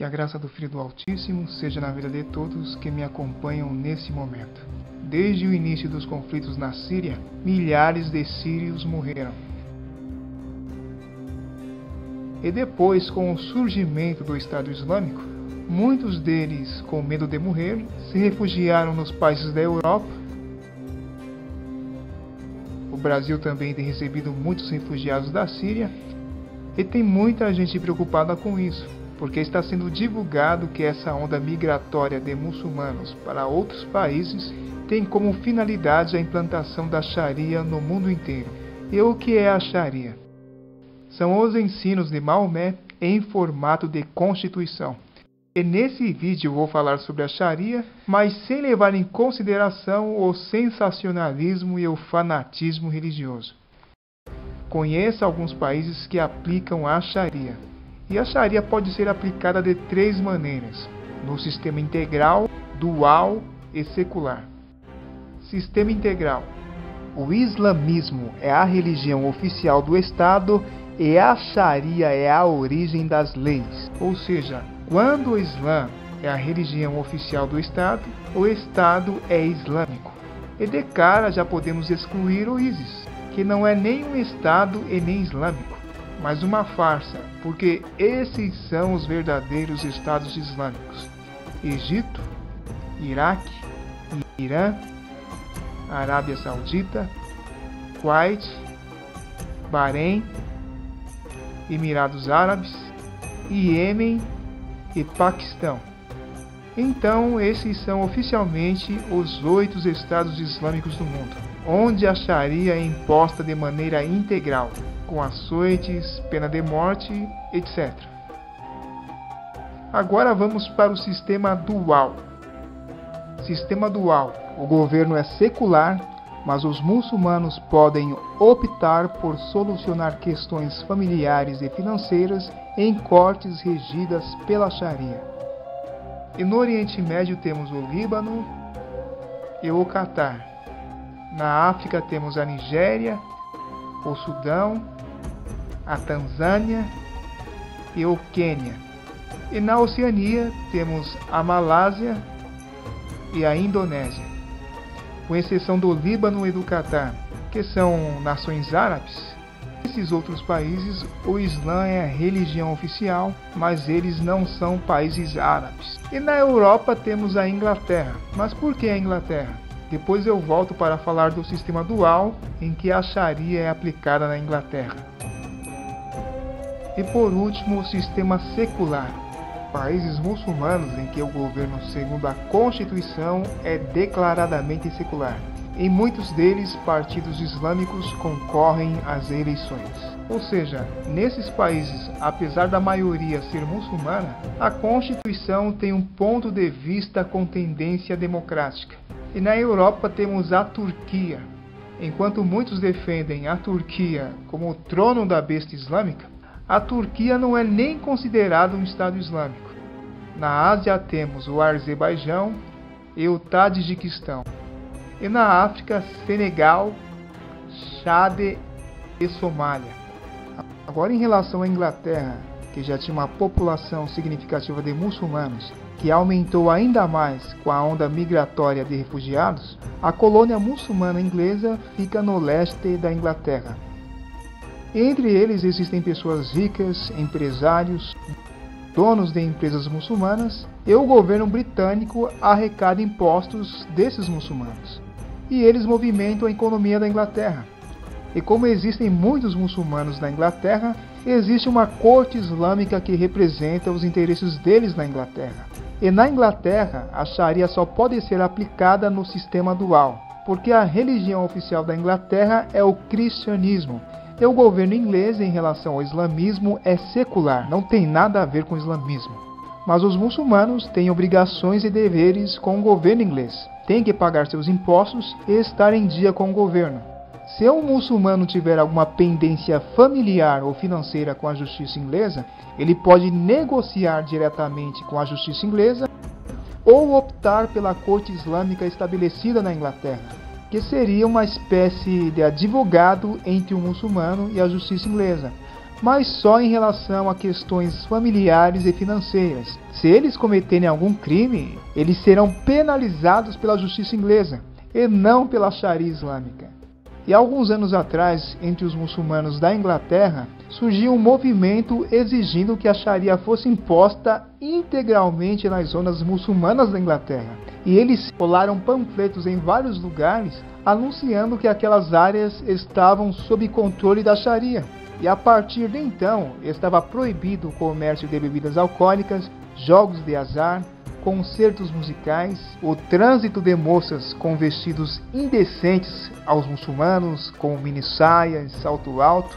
Que a graça do Filho do Altíssimo seja na vida de todos que me acompanham nesse momento. Desde o início dos conflitos na Síria, milhares de sírios morreram. E depois, com o surgimento do Estado Islâmico, muitos deles, com medo de morrer, se refugiaram nos países da Europa. O Brasil também tem recebido muitos refugiados da Síria e tem muita gente preocupada com isso, porque está sendo divulgado que essa onda migratória de muçulmanos para outros países tem como finalidade a implantação da Sharia no mundo inteiro. E o que é a Sharia? São os ensinos de Maomé em formato de constituição. E nesse vídeo eu vou falar sobre a Sharia, mas sem levar em consideração o sensacionalismo e o fanatismo religioso. Conheça alguns países que aplicam a Sharia. E a Sharia pode ser aplicada de 3 maneiras: no sistema integral, dual e secular. Sistema integral. O islamismo é a religião oficial do Estado e a Sharia é a origem das leis. Ou seja, quando o Islã é a religião oficial do Estado, o Estado é islâmico. E de cara já podemos excluir o ISIS, que não é nem um Estado e nem islâmico, mas uma farsa, porque esses são os verdadeiros Estados islâmicos: Egito, Iraque, Irã, Arábia Saudita, Kuwait, Bahrein, Emirados Árabes, Iêmen e Paquistão. Então, esses são oficialmente os 8 estados islâmicos do mundo, onde a Sharia é imposta de maneira integral, com açoites, pena de morte, etc. Agora vamos para o sistema dual. Sistema dual. O governo é secular, mas os muçulmanos podem optar por solucionar questões familiares e financeiras em cortes regidas pela Sharia. E no Oriente Médio temos o Líbano e o Catar. Na África temos a Nigéria, o Sudão, a Tanzânia e o Quênia. E na Oceania temos a Malásia e a Indonésia, com exceção do Líbano e do Catar, que são nações árabes. Nesses outros países, o Islã é a religião oficial, mas eles não são países árabes. E na Europa temos a Inglaterra. Mas por que a Inglaterra? Depois eu volto para falar do sistema dual, em que a Sharia é aplicada na Inglaterra. E por último, o sistema secular. Países muçulmanos em que o governo, segundo a Constituição, é declaradamente secular. Em muitos deles, partidos islâmicos concorrem às eleições. Ou seja, nesses países, apesar da maioria ser muçulmana, a Constituição tem um ponto de vista com tendência democrática. E na Europa temos a Turquia. Enquanto muitos defendem a Turquia como o trono da besta islâmica, a Turquia não é nem considerada um Estado islâmico. Na Ásia temos o Azerbaijão e o Tajiquistão. E na África, Senegal, Chade e Somália. Agora, em relação à Inglaterra, que já tinha uma população significativa de muçulmanos, que aumentou ainda mais com a onda migratória de refugiados, a colônia muçulmana inglesa fica no leste da Inglaterra. Entre eles existem pessoas ricas, empresários, donos de empresas muçulmanas, e o governo britânico arrecada impostos desses muçulmanos. E eles movimentam a economia da Inglaterra. E como existem muitos muçulmanos na Inglaterra, existe uma corte islâmica que representa os interesses deles na Inglaterra. E na Inglaterra, a Sharia só pode ser aplicada no sistema dual, porque a religião oficial da Inglaterra é o cristianismo. E o governo inglês, em relação ao islamismo, é secular, não tem nada a ver com o islamismo. Mas os muçulmanos têm obrigações e deveres com o governo inglês. Têm que pagar seus impostos e estar em dia com o governo. Se um muçulmano tiver alguma pendência familiar ou financeira com a justiça inglesa, ele pode negociar diretamente com a justiça inglesa ou optar pela corte islâmica estabelecida na Inglaterra, que seria uma espécie de advogado entre o muçulmano e a justiça inglesa, mas só em relação a questões familiares e financeiras. Se eles cometerem algum crime, eles serão penalizados pela justiça inglesa e não pela Sharia islâmica. E alguns anos atrás, entre os muçulmanos da Inglaterra, surgiu um movimento exigindo que a Sharia fosse imposta integralmente nas zonas muçulmanas da Inglaterra. E eles colaram panfletos em vários lugares anunciando que aquelas áreas estavam sob controle da Sharia. E a partir de então, estava proibido o comércio de bebidas alcoólicas, jogos de azar, concertos musicais, o trânsito de moças com vestidos indecentes aos muçulmanos, com mini saias, salto alto,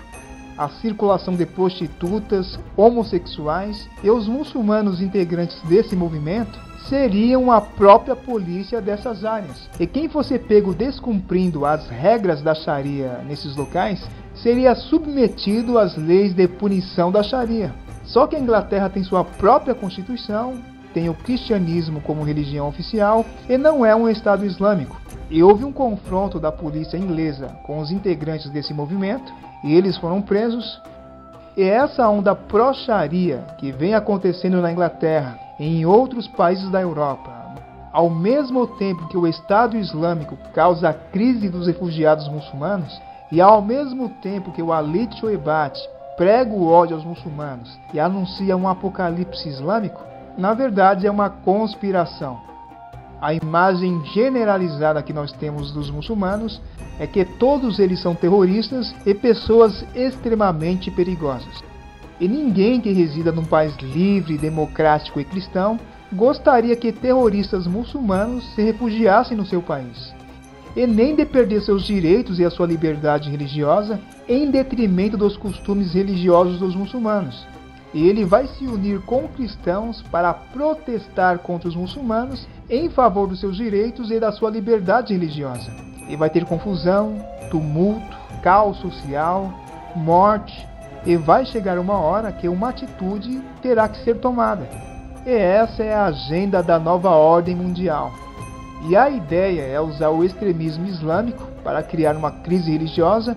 a circulação de prostitutas, homossexuais, e os muçulmanos integrantes desse movimento seriam a própria polícia dessas áreas. E quem fosse pego descumprindo as regras da Sharia nesses locais seria submetido às leis de punição da Sharia. Só que a Inglaterra tem sua própria constituição, tem o cristianismo como religião oficial e não é um Estado islâmico. E houve um confronto da polícia inglesa com os integrantes desse movimento e eles foram presos. E essa onda pró-Sharia que vem acontecendo na Inglaterra e em outros países da Europa, ao mesmo tempo que o Estado Islâmico causa a crise dos refugiados muçulmanos e ao mesmo tempo que o Ali Shoebat prega o ódio aos muçulmanos e anuncia um apocalipse islâmico, na verdade é uma conspiração. A imagem generalizada que nós temos dos muçulmanos é que todos eles são terroristas e pessoas extremamente perigosas. E ninguém que resida num país livre, democrático e cristão gostaria que terroristas muçulmanos se refugiassem no seu país. E nem de perder seus direitos e a sua liberdade religiosa em detrimento dos costumes religiosos dos muçulmanos. E ele vai se unir com cristãos para protestar contra os muçulmanos em favor dos seus direitos e da sua liberdade religiosa. E vai ter confusão, tumulto, caos social, morte, e vai chegar uma hora que uma atitude terá que ser tomada. E essa é a agenda da nova ordem mundial. E a ideia é usar o extremismo islâmico para criar uma crise religiosa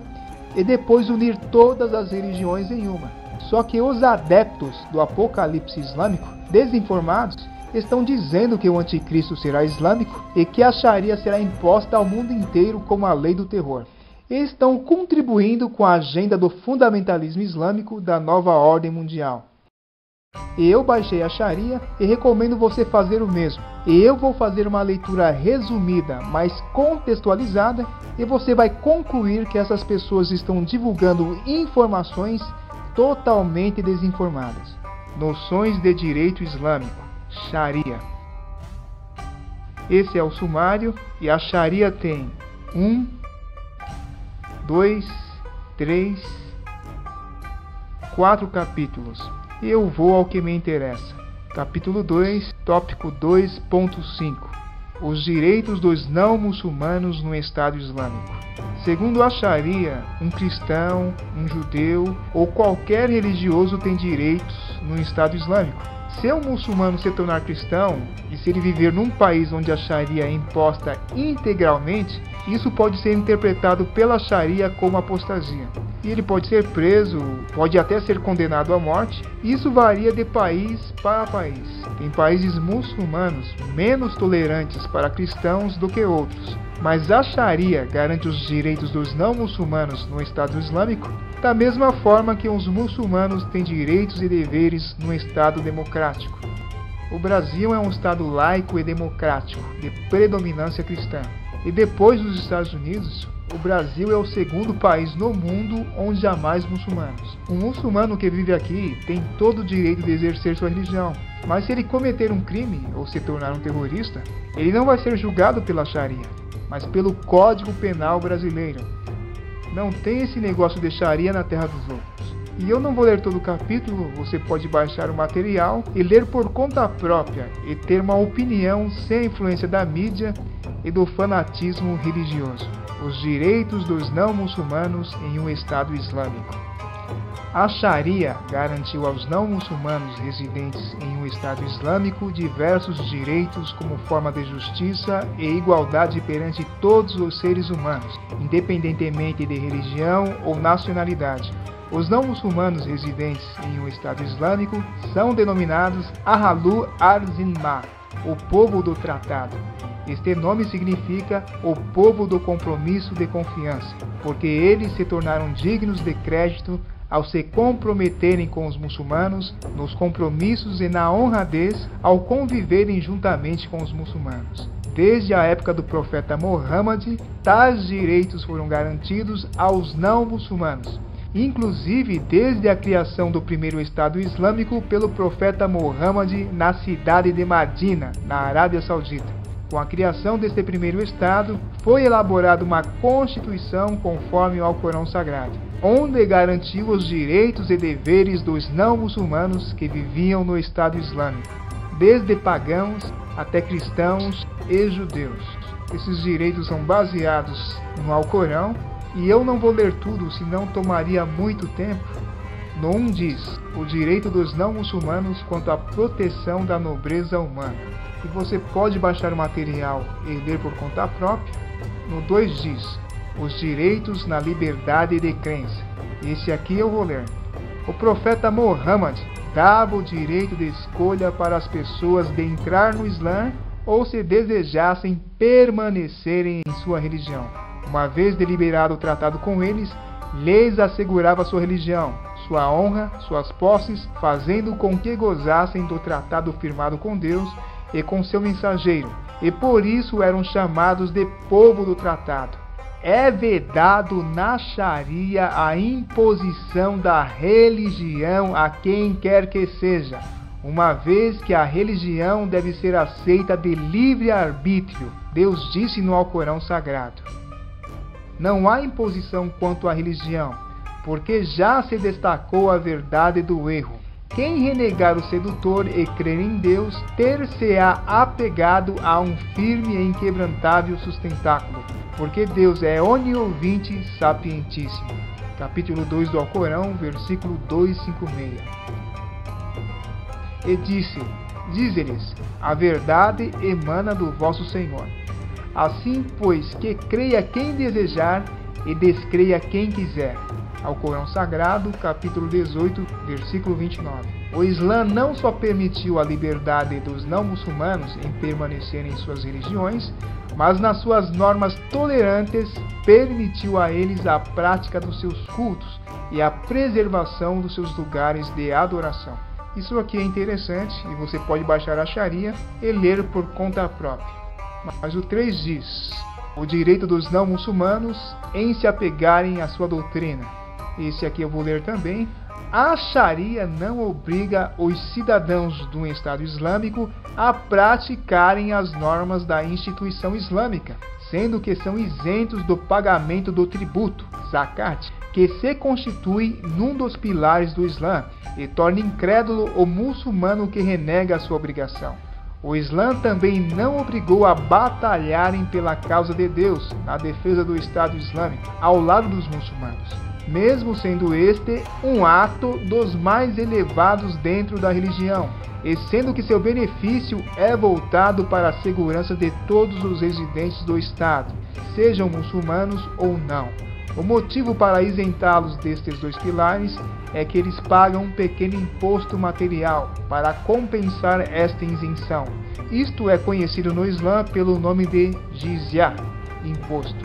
e depois unir todas as religiões em uma. Só que os adeptos do apocalipse islâmico, desinformados, estão dizendo que o anticristo será islâmico e que a Sharia será imposta ao mundo inteiro como a lei do terror. E estão contribuindo com a agenda do fundamentalismo islâmico da nova ordem mundial. E eu baixei a Sharia e recomendo você fazer o mesmo. E eu vou fazer uma leitura resumida, mas contextualizada, e você vai concluir que essas pessoas estão divulgando informações totalmente desinformadas. Noções de direito islâmico, Sharia. Esse é o sumário e a Sharia tem 1, 2, 3, 4 capítulos. E eu vou ao que me interessa. Capítulo 2, tópico 2.5. Os direitos dos não muçulmanos no Estado Islâmico. Segundo a Sharia, um cristão, um judeu ou qualquer religioso tem direitos no Estado Islâmico. Se um muçulmano se tornar cristão e se ele viver num país onde a Sharia é imposta integralmente, isso pode ser interpretado pela Sharia como apostasia. E ele pode ser preso, pode até ser condenado à morte. Isso varia de país para país. Tem países muçulmanos menos tolerantes para cristãos do que outros. Mas a Sharia garante os direitos dos não muçulmanos no Estado Islâmico da mesma forma que os muçulmanos têm direitos e deveres no Estado democrático. O Brasil é um Estado laico e democrático, de predominância cristã. E depois dos Estados Unidos, o Brasil é o segundo país no mundo onde há mais muçulmanos. Um muçulmano que vive aqui tem todo o direito de exercer sua religião. Mas se ele cometer um crime ou se tornar um terrorista, ele não vai ser julgado pela Sharia, mas pelo Código Penal brasileiro. Não tem esse negócio de Sharia na terra dos loucos. E eu não vou ler todo o capítulo, você pode baixar o material e ler por conta própria e ter uma opinião sem a influência da mídia e do fanatismo religioso. Os direitos dos não muçulmanos em um Estado Islâmico. A Sharia garantiu aos não muçulmanos residentes em um Estado Islâmico diversos direitos como forma de justiça e igualdade perante todos os seres humanos, independentemente de religião ou nacionalidade. Os não muçulmanos residentes em um Estado Islâmico são denominados Ahlu ar-Zimma, o povo do tratado. Este nome significa o povo do compromisso de confiança, porque eles se tornaram dignos de crédito ao se comprometerem com os muçulmanos nos compromissos e na honradez ao conviverem juntamente com os muçulmanos. Desde a época do profeta Muhammad, tais direitos foram garantidos aos não muçulmanos, inclusive desde a criação do primeiro Estado Islâmico pelo profeta Muhammad na cidade de Madina, na Arábia Saudita. Com a criação deste primeiro Estado, foi elaborada uma Constituição conforme ao Corão Sagrado, onde garantiu os direitos e deveres dos não muçulmanos que viviam no Estado Islâmico, desde pagãos até cristãos e judeus. Esses direitos são baseados no Alcorão, e eu não vou ler tudo, senão tomaria muito tempo. No 1 diz, o direito dos não muçulmanos quanto à proteção da nobreza humana. E você pode baixar o material e ler por conta própria. No 2 diz, os direitos na liberdade de crença. Esse aqui eu vou ler. O profeta Muhammad dava o direito de escolha para as pessoas de entrar no Islã ou, se desejassem, permanecerem em sua religião. Uma vez deliberado o tratado com eles, lhes assegurava sua religião, sua honra, suas posses, fazendo com que gozassem do tratado firmado com Deus e com seu mensageiro, e por isso eram chamados de povo do tratado. É vedado na Sharia a imposição da religião a quem quer que seja, uma vez que a religião deve ser aceita de livre arbítrio. Deus disse no Alcorão Sagrado: não há imposição quanto à religião, porque já se destacou a verdade do erro. Quem renegar o sedutor e crer em Deus, ter-se-á apegado a um firme e inquebrantável sustentáculo, porque Deus é oniovinte sapientíssimo. Capítulo 2 do Alcorão, versículo 256. E dize-lhes, a verdade emana do vosso Senhor. Assim, pois, que creia quem desejar e descreia quem quiser. Alcorão Sagrado, capítulo 18, versículo 29. O Islã não só permitiu a liberdade dos não muçulmanos em permanecerem em suas religiões, mas nas suas normas tolerantes permitiu a eles a prática dos seus cultos e a preservação dos seus lugares de adoração. Isso aqui é interessante e você pode baixar a Sharia e ler por conta própria. Mas o 3 diz, o direito dos não muçulmanos em se apegarem à sua doutrina. Esse aqui eu vou ler também. A Sharia não obriga os cidadãos de um Estado Islâmico a praticarem as normas da instituição islâmica, sendo que são isentos do pagamento do tributo, zakat, que se constitui num dos pilares do Islã e torna incrédulo o muçulmano que renega a sua obrigação. O Islã também não obrigou a batalharem pela causa de Deus na defesa do Estado Islâmico, ao lado dos muçulmanos, mesmo sendo este um ato dos mais elevados dentro da religião, e sendo que seu benefício é voltado para a segurança de todos os residentes do Estado, sejam muçulmanos ou não. O motivo para isentá-los destes 2 pilares é que eles pagam um pequeno imposto material para compensar esta isenção. Isto é conhecido no Islã pelo nome de jizya, imposto.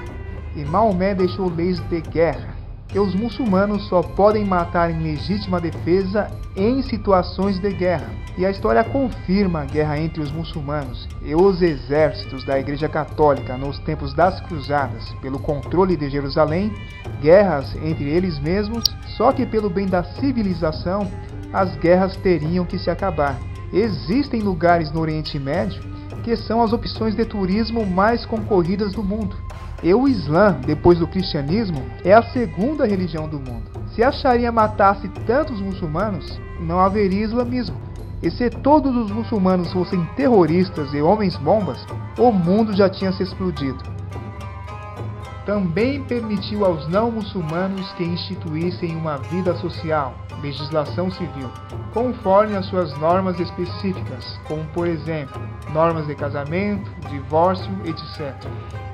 E Maomé deixou leis de guerra, que os muçulmanos só podem matar em legítima defesa em situações de guerra. E a história confirma a guerra entre os muçulmanos e os exércitos da Igreja Católica nos tempos das Cruzadas pelo controle de Jerusalém, guerras entre eles mesmos, só que pelo bem da civilização, as guerras teriam que se acabar. Existem lugares no Oriente Médio que são as opções de turismo mais concorridas do mundo. E o Islã, depois do cristianismo, é a segunda religião do mundo. Se a Sharia matasse tantos muçulmanos, não haveria islamismo. E se todos os muçulmanos fossem terroristas e homens-bombas, o mundo já tinha se explodido. Também permitiu aos não-muçulmanos que instituíssem uma vida social, legislação civil, conforme as suas normas específicas, como, por exemplo, normas de casamento, divórcio, etc.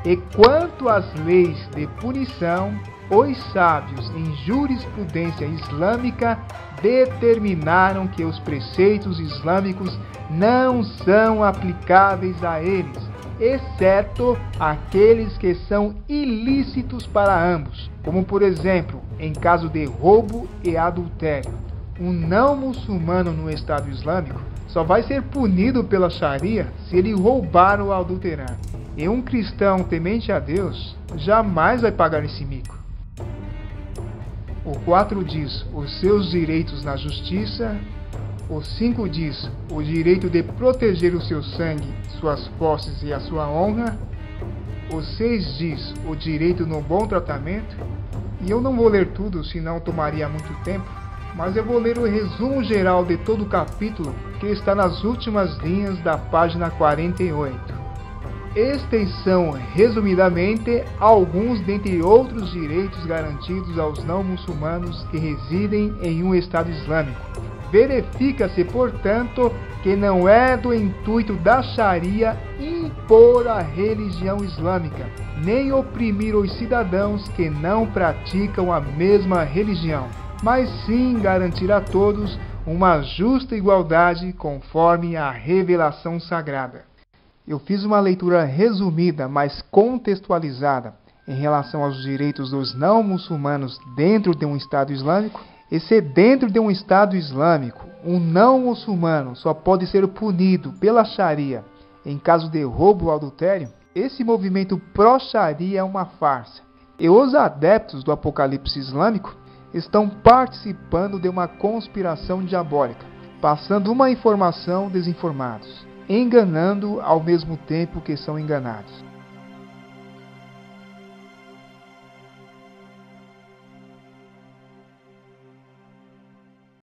E quanto às leis de punição, os sábios em jurisprudência islâmica determinaram que os preceitos islâmicos não são aplicáveis a eles, exceto aqueles que são ilícitos para ambos, como por exemplo, em caso de roubo e adultério. Um não muçulmano no Estado Islâmico só vai ser punido pela Sharia se ele roubar ou adulterar. E um cristão temente a Deus jamais vai pagar esse mico. O 4 diz os seus direitos na justiça. O 5 diz o direito de proteger o seu sangue, suas posses e a sua honra. O 6 diz o direito no bom tratamento. E eu não vou ler tudo, senão tomaria muito tempo, mas eu vou ler o resumo geral de todo o capítulo, que está nas últimas linhas da página 48. Estes são, resumidamente, alguns dentre outros direitos garantidos aos não-muçulmanos que residem em um Estado Islâmico. Verifica-se, portanto, que não é do intuito da Sharia impor a religião islâmica, nem oprimir os cidadãos que não praticam a mesma religião, mas sim garantir a todos uma justa igualdade conforme a revelação sagrada. Eu fiz uma leitura resumida, mas contextualizada, em relação aos direitos dos não-muçulmanos dentro de um Estado Islâmico. E se dentro de um Estado Islâmico, um não-muçulmano só pode ser punido pela Sharia em caso de roubo ou adultério, esse movimento pró-Sharia é uma farsa. E os adeptos do apocalipse islâmico estão participando de uma conspiração diabólica, passando uma informação desinformados, enganando ao mesmo tempo que são enganados.